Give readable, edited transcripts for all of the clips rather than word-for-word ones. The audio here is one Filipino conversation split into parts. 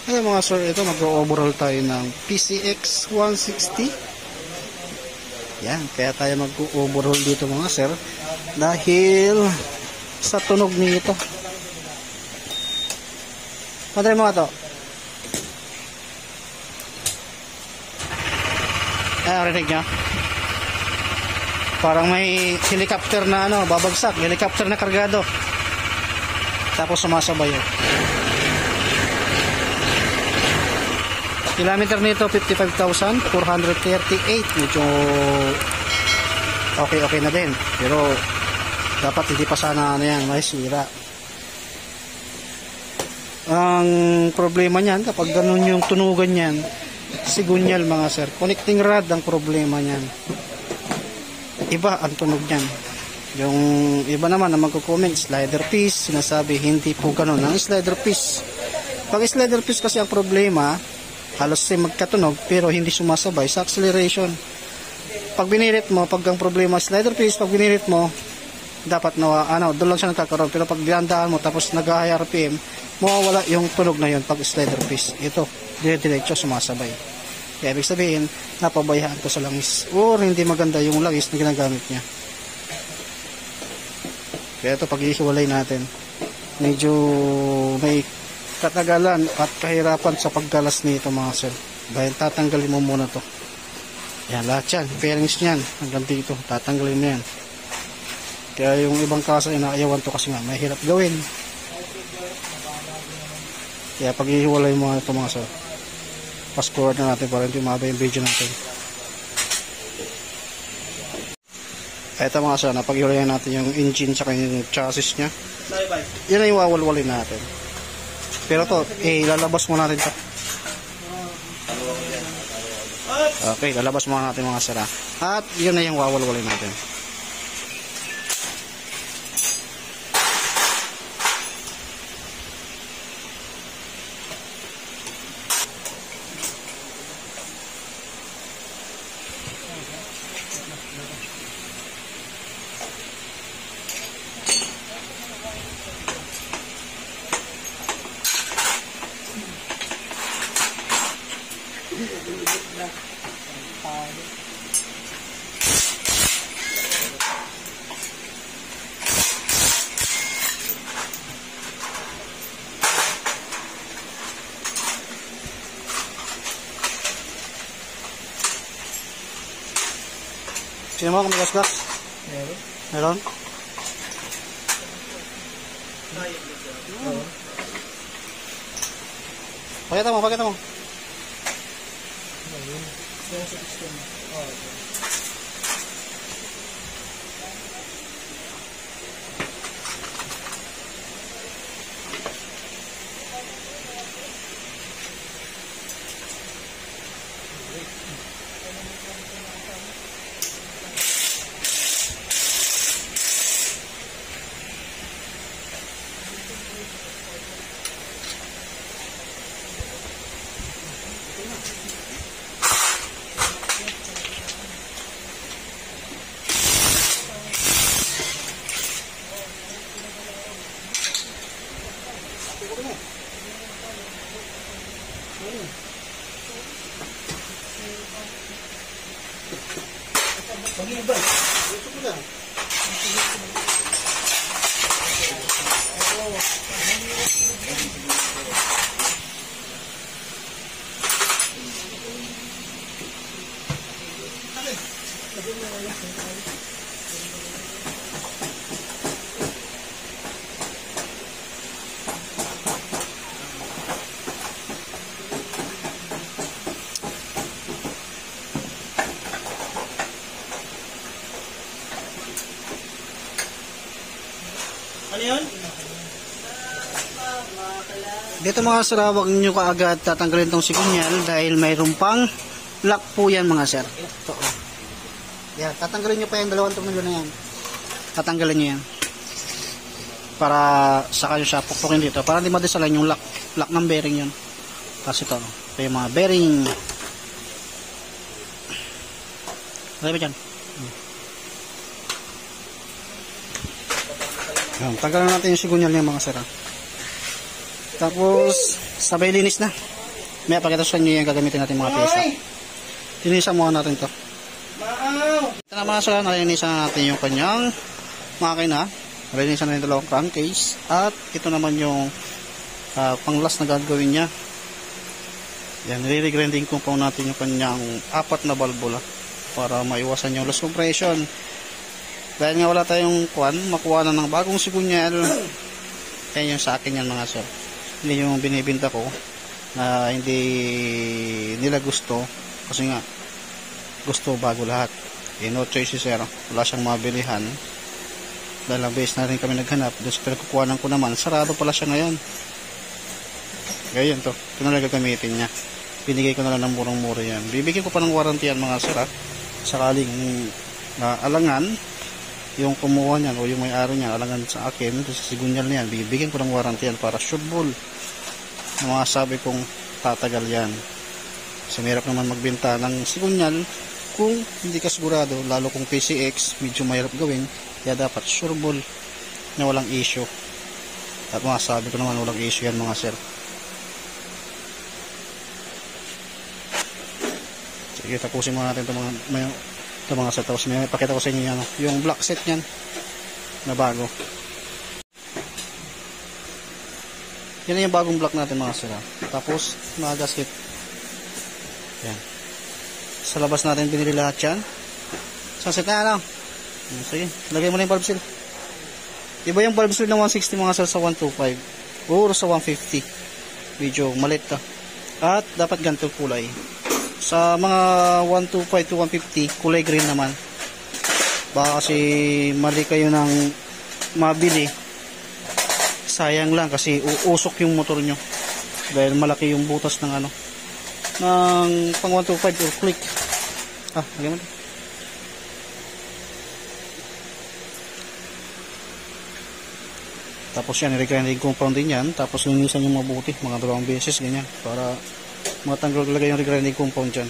Ayan mga sir, ito mag-overhaul tayo ng PCX 160. Yan, kaya tayo mag-overhaul dito mga sir dahil sa tunog nito. Padre mga to. Ayan, rinig nyo. Parang may helicopter na babagsak, helicopter na kargado. Tapos sumasabay yun. Kilometer nito 55,438. Medyo okay na din. Pero dapat hindi pa sana yan, may sira. Ang problema niyan kapag ganun yung tunugan niyan, sigunyal mga sir. Connecting rod ang problema niyan. Iba ang tunog niyan. Yung iba naman na magko-comment, slider piece, sinasabi hindi po ganun ang slider piece. Pag slider piece kasi ang problema, halos magkatunog pero hindi sumasabay sa acceleration. Pag binirit mo, pag ang problema slider piece, pag binirit mo, dapat doon lang siya nagkakaroon. Pero pag dinandaan mo tapos nag-high RPM, mawawala yung tunog na yun pag slider piece. Ito, dire-diretso sumasabay. Kaya ibig sabihin, napabayaan ko sa langis or hindi maganda yung langis na ginagamit niya. Kaya ito, pag-ihiwalay natin, medyo may katagalan at kahirapan sa paggalas nito mga sir. Dahil tatanggalin mo muna to. Yan, lahat yan, fairings nyan hanggang dito, tatanggalin mo yan. Kaya yung ibang kaso inaayawan to kasi nga mahirap gawin. Kaya pag-ihiwalay mo ito mga sir, fast forward na natin para hindi mahaba yung video natin. Ito mga sir, napag-ihiwalayan natin yung engine sa yung chassis nya. Yan na yung wawalwalin natin. Pero to, lalabas muna natin to. Okay, lalabas muna natin mga sir. At yun na yung wawalwalin natin. Sino mo kung gas-gas? Meron? Pakita mo. Mag-ibay. Ito ko lang. Ano yun? Dito mga sir, huwag nyo kaagad tatanggalin tong sigunyal dahil mayroon pang lock po yan mga sir. Ito. Yan, tatanggalin nyo pa yung dalawang tornilyo na yan. Tatanggalin nyo yan. Para saka nyo siya pukpukin dito. Para hindi madisalan yung lock ng bearing yun. Kasi ito yung mga bearing. Lagay ba dyan? Tanggalan natin yung sigunyal niya mga sir. Tapos sabay linis na. May pakita sa inyo yung gagamitin natin mga pyesa. Linisan muna natin to. Ito naman sa nalinisan na natin yung kanyang makina. Nalinisan na yung dalawang crankcase. At ito naman yung panglas na gagawin niya. Yan, nire-grinding compound natin yung kanyang 4 na valvula para maiwasan yung loss compression. Dahil nga wala tayong makuha na ng bagong sigunyal. Yan yung sa akin yan mga sir. Hindi yung binibinta ko na hindi nila gusto kasi nga gusto bago lahat. No choice si sir. Wala siyang mabilihan. Dahil ang base na rin kami naghanap. Doon sa pinagkukuhanan ko naman, sarado pala siya ngayon. Ngayon to. Ito na lang gagamitin niya. Binigay ko na lang ng murang-mura yan. Bibigyan ko pa ng warranty yan mga sir. Sakaling alangan yung kumuha niyan o yung may-ari niyan alangan sa akin, sa sigunyal niyan, bibigyan ko ng warranty yan para sureball ng mga sabi kong tatagal yan. Kasi mahirap naman magbenta ng sigunyal kung hindi ka sigurado, lalo kung PCX medyo mahirap gawin, kaya dapat sureball na walang issue. At masasabi ko naman walang issue yan mga sir. Sige, tapusin muna natin ito mga sir. Tapos may pakita ko sa inyo yan, yung black set nyan na bago. Yan yung bagong block natin mga sir. Tapos mga gasket yan. Sa labas natin binili lahat yan. Sunset na lang. Sige, lagay mo na yung valve seal. Iba yung valve seal ng 160 mga sir sa 125 o sa 150. Medyo malit ka. At dapat ganito kulay. Sa mga 125 to 150 kulay green naman. Baka kasi mali kayo ng mabili, sayang lang kasi uusok yung motor nyo dahil malaki yung butas ng ng pang 125 or click. Lagyan mo. Tapos yan, i-grinding compound din yan. Tapos linisan yung mabuti, mga 2 beses ganyan para matanggal talaga yung regrinding compound dyan.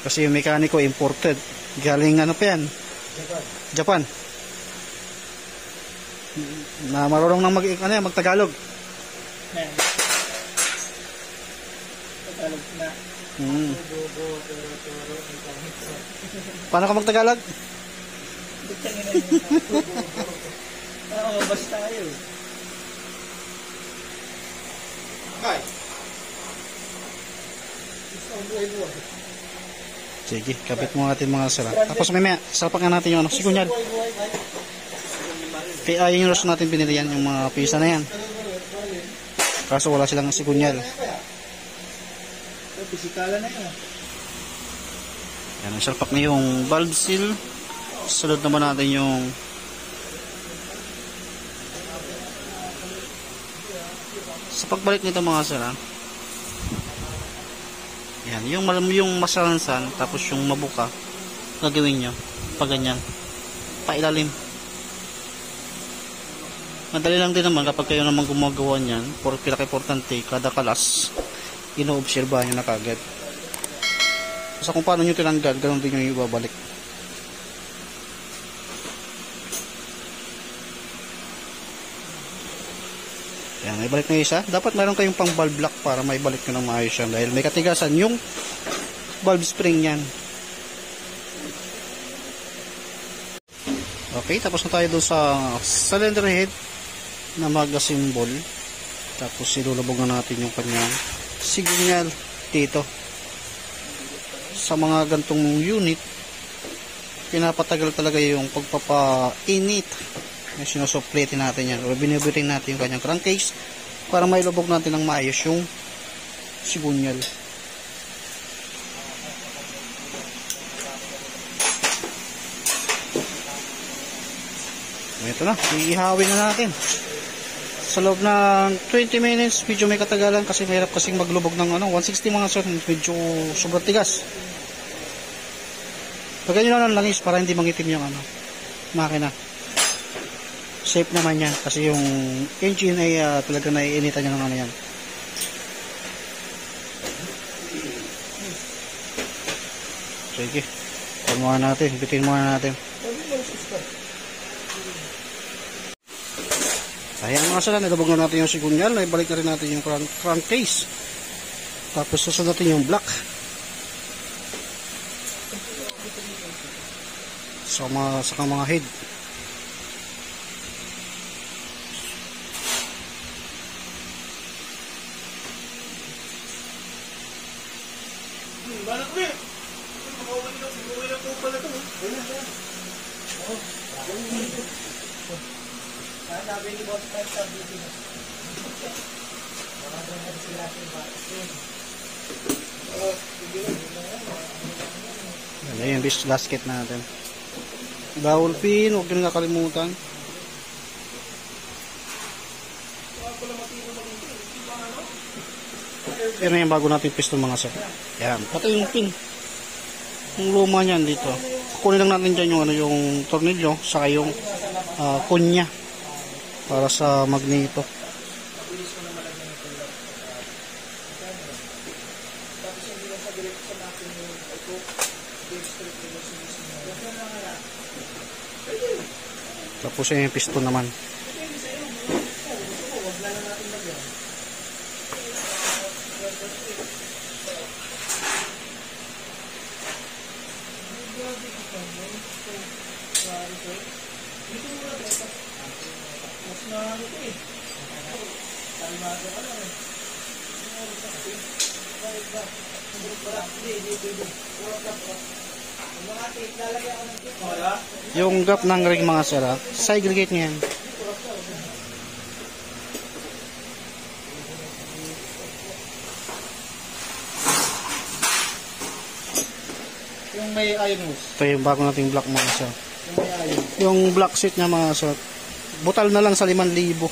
Kasi yung mekaniko imported galing pa yan, Japan. Na marunong nang magtagalog. Tagalog na. Paano ka magtagalog? Basta tayo. Hi. Sige, kapit mo natin mga sir. Tapos may salpak na natin yung sigunyal. Kaya yung rush natin binili yan, yung mga pisa na yan. Kaso wala silang sigunyal. Pisikala na yan. Yan, salpak na yung valve seal. Sunod naman natin yung sa pagbalik nito mga sir. Yan, yung masalansan tapos yung mabuka gagawin nyo pag ganyan pailalim. Madali lang din naman kapag kayo naman gumagawa nyan, pinaka-importante kada kalas ino-obserbahan nyo na kagad. Basta kung paano nyo tinanggal, ganoon din nyo ibabalik. Yan, may balik na isa. Dapat mayroon kayong pang valve lock para may balik nyo ng maayos yan dahil may katigasan yung valve spring yan. Okay, tapos na tayo doon sa cylinder head na mag-assemble. Tapos ilulubog na natin yung kanyang signal dito. Sa mga gantong unit, pinapatagal talaga yung pagpapainit. Sinusuplitin natin yan o binubutin natin yung kanyang crankcase para mailubog natin ng maayos yung sigunyal. Ito na, iihawin na natin sa loob ng 20 minutes. Medyo may katagalan kasi mahirap kasing maglubog ng 160 mga sir, medyo sobrang tigas. Lagyan nyo lang ng langis para hindi mangitim yung makina. Safe naman yan kasi yung engine ay talaga naiinitan niya ng yan. Sige, pagmuha natin, bitin muna natin. Ayan mga sir, nilabog na natin yung sigunyal. Ibalik na rin natin yung crankcase. Tapos susunod natin yung block. Saka mga head. Ayan yung basket natin. Bawal pin, huwag nyo nakalimutan. Yan yung bago natin piston mga sir. Yan, pati yung pin. Yung luma niyan dito. Kunin lang natin dyan yung tornilyo, saka yung kunya para sa magneto. Tapos yung piston naman. Yung gap ng ring mga sir, segregate niyan. Yung may iron hose. Ito yung bago nating block mga sir. Yung may iron. Yung block sheet niya mga sir, butal na lang sa 5,000.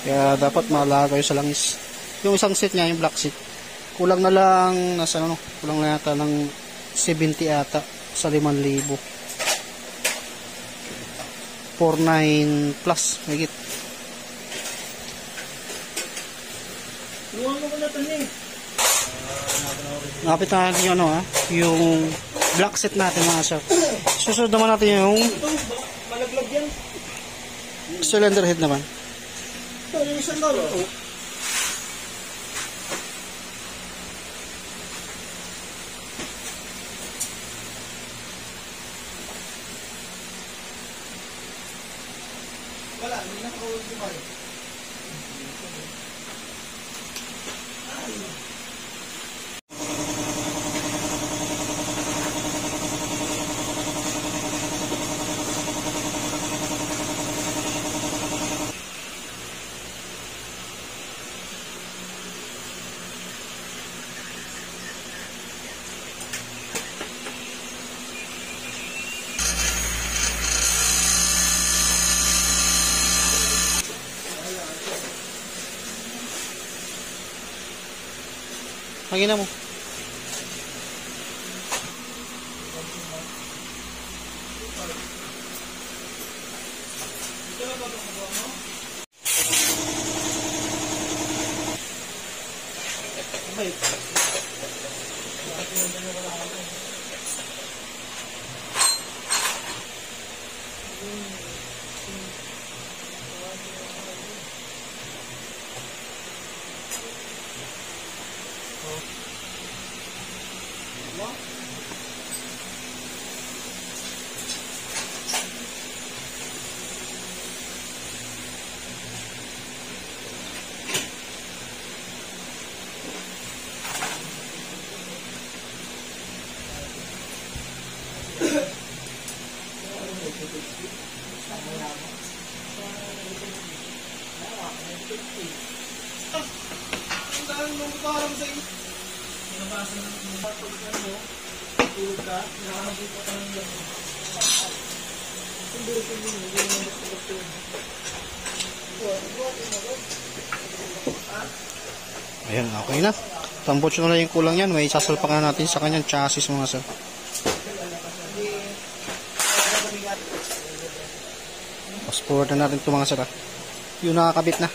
Kaya dapat maalala kayo sa langis. Yung isang set niya, yung black sheet, kulang na lang nasa kulang na yata ng 70 ata sa 5,000. 49 plus higit. Iwan mo ko na ito eh. Napit na natin yung yung black set natin mga sir. Susunod naman natin yung Ito, malaglag yan. cylinder head naman. Ito, yung isang dalo. Wala, hindi na ako lumari. Hangin mo. Ayan, okay na. Tambotso na lang yung kulang yan. May sasalpakan na natin sa kanyang chassis mga sir. Fast forward na natin ito mga sir. Yung nakakabit na.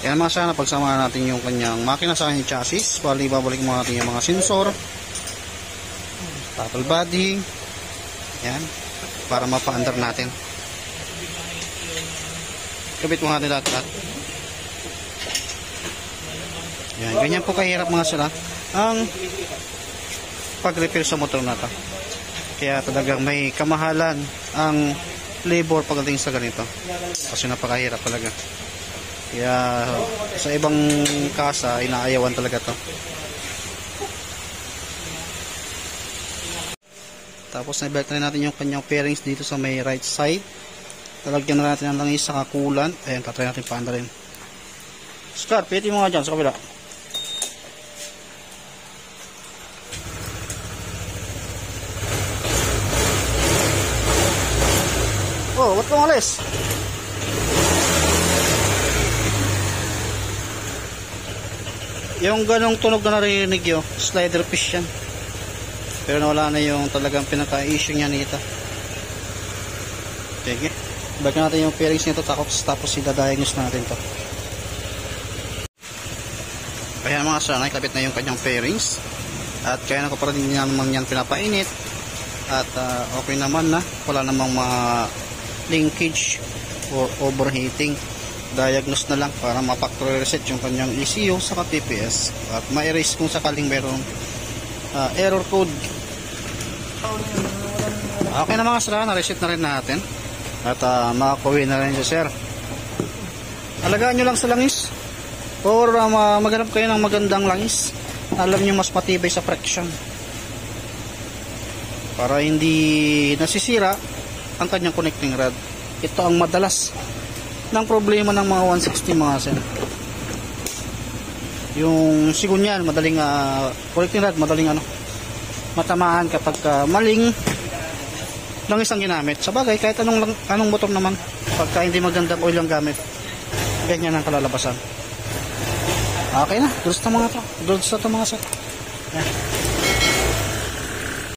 Yan mga sir, napagsama natin yung kanyang makina sa kanyang chassis. Bali, babalik mo natin yung mga sensor, throttle body, Yan. Para mapa-under natin. Kabit mo natin lahat. Yan. Ganyan po kahirap mga sir ang pag-repair sa motor na to. Kaya talagang may kamahalan ang labor pagdating sa ganito. Kasi napakahirap talaga. Kaya sa ibang kasa, inaayawan talaga to. Tapos na-belt na natin yung kanyang fairings dito sa may right side. Talagyan na natin ang langis sa kakulan. Ayan, tatry natin paanda rin. Scar, piti mo nga dyan sa kabila. Oh, ba't kang alis? Yung ganong tunog na narinig yun, slider fish yan. Pero nawala na yung talagang pinaka-issue niya nito. Sige. Balikan natin yung fairings nito tapos i-diagnose natin to. Ayan mga sir, nakikabit na yung kanyang fairings. At kaya na ko pa rin naman yan pinapainit. At okay naman na. Wala namang mga linkage or overheating. Diagnose na lang para ma-factory reset yung kanyang ECU sa TPS at ma-erase kung sakaling mayroong error code. Okay na mga sir, na-reset na rin natin at makakuwi na rin si sir. Alagaan nyo lang sa langis or maghanap kayo ng magandang langis. Alam nyo mas matibay sa friction para hindi nasisira ang kanyang connecting rod. Ito ang madalas ng problema ng mga 160 mga sir. Yung sigunyan, madaling connecting rod, madaling matamaan kapag maling langis ang ginamit. Sa bagay, kahit anong motor naman, pagka hindi magandang oil ang gamit, ganyan ang kalalabasan. Okay na, gusto mga to. Gusto to mga sir. Yan.